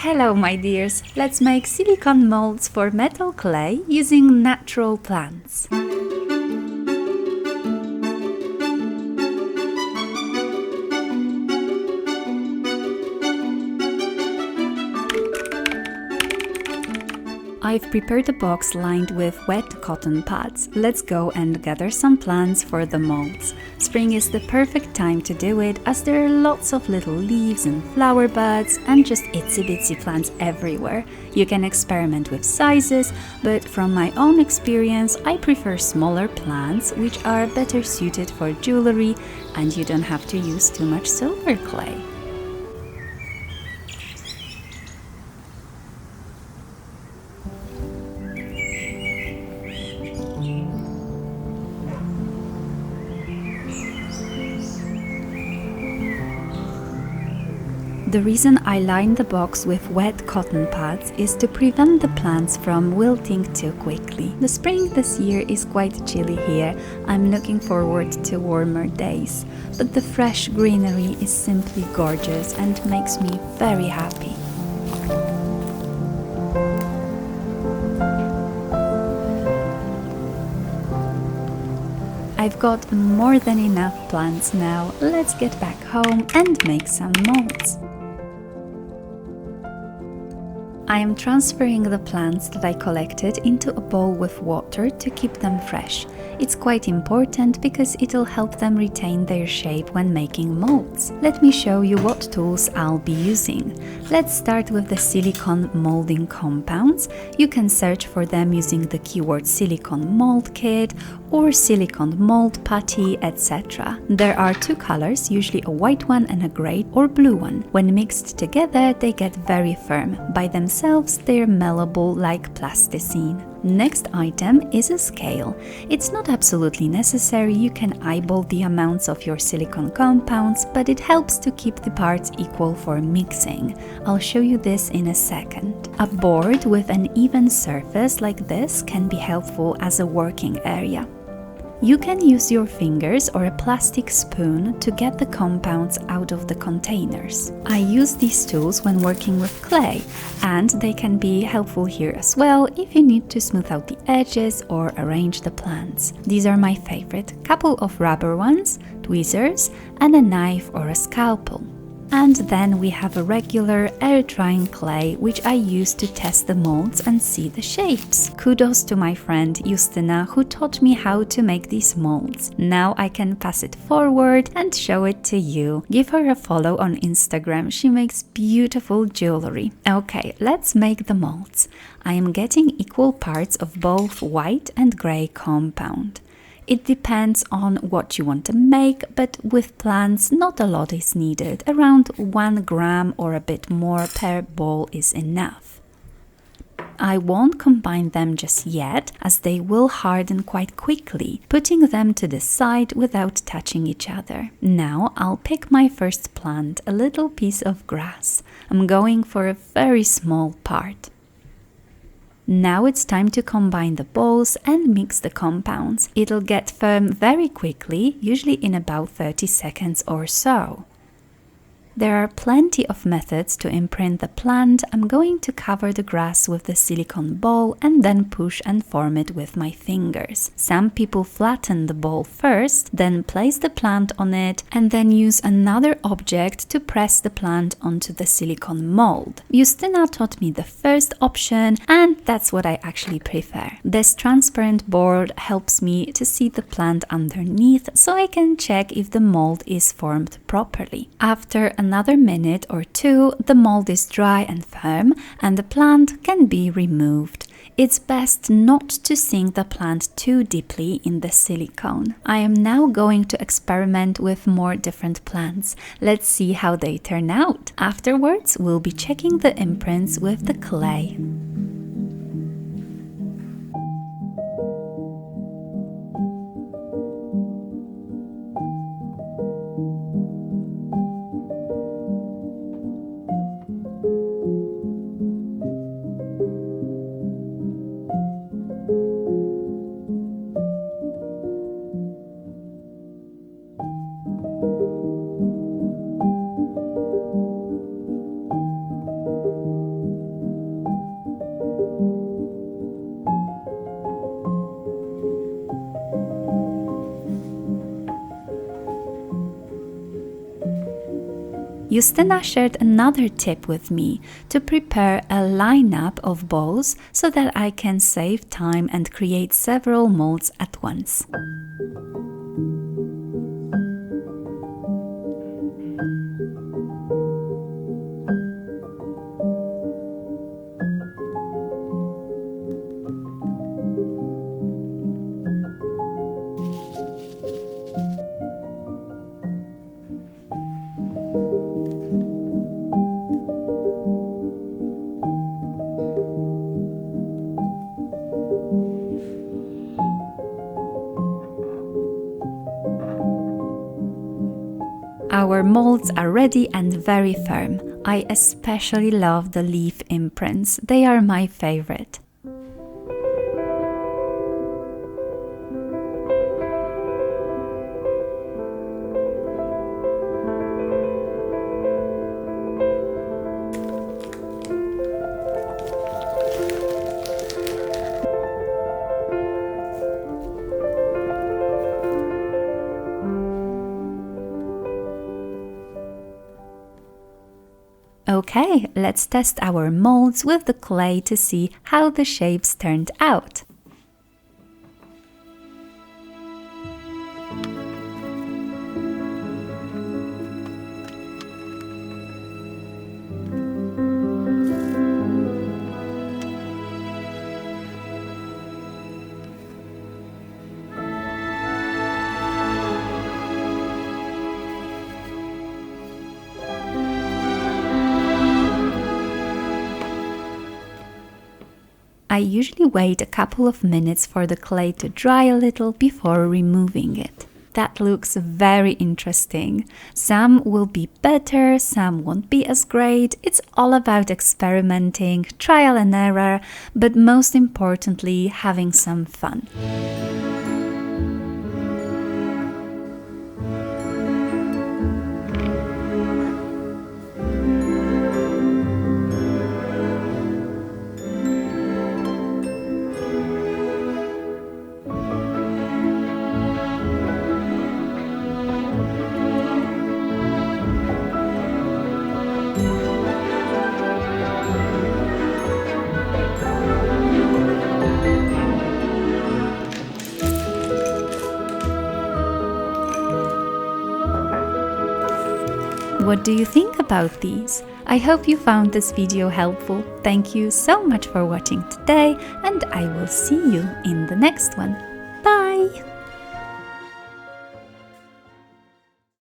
Hello my dears, let's make silicone molds for metal clay using natural plants. I've prepared a box lined with wet cotton pads. Let's go and gather some plants for the molds. Spring is the perfect time to do it as there are lots of little leaves and flower buds and just itsy bitsy plants everywhere. You can experiment with sizes, but from my own experience I prefer smaller plants which are better suited for jewelry and you don't have to use too much silver clay. The reason I line the box with wet cotton pads is to prevent the plants from wilting too quickly. The spring this year is quite chilly here. I'm looking forward to warmer days, but the fresh greenery is simply gorgeous and makes me very happy. I've got more than enough plants now. Let's get back home and make some molds. I am transferring the plants that I collected into a bowl with water to keep them fresh. It's quite important because it'll help them retain their shape when making molds. Let me show you what tools I'll be using. Let's start with the silicone molding compounds. You can search for them using the keyword silicone mold kit or silicone mold putty, etc. There are two colors, usually a white one and a grey or blue one. When mixed together, they get very firm. By themselves, they're malleable like plasticine. Next item is a scale. It's not absolutely necessary, you can eyeball the amounts of your silicone compounds, but it helps to keep the parts equal for mixing. I'll show you this in a second. A board with an even surface like this can be helpful as a working area. You can use your fingers or a plastic spoon to get the compounds out of the containers. I use these tools when working with clay, and they can be helpful here as well if you need to smooth out the edges or arrange the plants. These are my favorite, couple of rubber ones, tweezers, and a knife or a scalpel. And then we have a regular air-drying clay which I use to test the molds and see the shapes. Kudos to my friend Justyna who taught me how to make these molds. Now I can pass it forward and show it to you. Give her a follow on Instagram, she makes beautiful jewelry. Okay, let's make the molds. I am getting equal parts of both white and grey compound. It depends on what you want to make, but with plants not a lot is needed. Around 1 gram or a bit more per ball is enough. I won't combine them just yet, as they will harden quite quickly, putting them to the side without touching each other. Now I'll pick my first plant, a little piece of grass. I'm going for a very small part. Now it's time to combine the balls and mix the compounds. It'll get firm very quickly, usually in about 30 seconds or so. There are plenty of methods to imprint the plant. I'm going to cover the grass with the silicone ball and then push and form it with my fingers. Some people flatten the ball first, then place the plant on it and then use another object to press the plant onto the silicone mold. Justyna taught me the first option and that's what I actually prefer. This transparent board helps me to see the plant underneath so I can check if the mold is formed properly. After another minute or two, the mold is dry and firm and the plant can be removed. It's best not to sink the plant too deeply in the silicone. I am now going to experiment with more different plants. Let's see how they turn out. Afterwards, we'll be checking the imprints with the clay. Justina shared another tip with me to prepare a lineup of balls so that I can save time and create several molds at once. Our molds are ready and very firm. I especially love the leaf imprints. They are my favorite. Okay, let's test our molds with the clay to see how the shapes turned out. I usually wait a couple of minutes for the clay to dry a little before removing it. That looks very interesting. Some will be better, some won't be as great. It's all about experimenting, trial and error, but most importantly, having some fun. What do you think about these? I hope you found this video helpful. Thank you so much for watching today, and I will see you in the next one. Bye!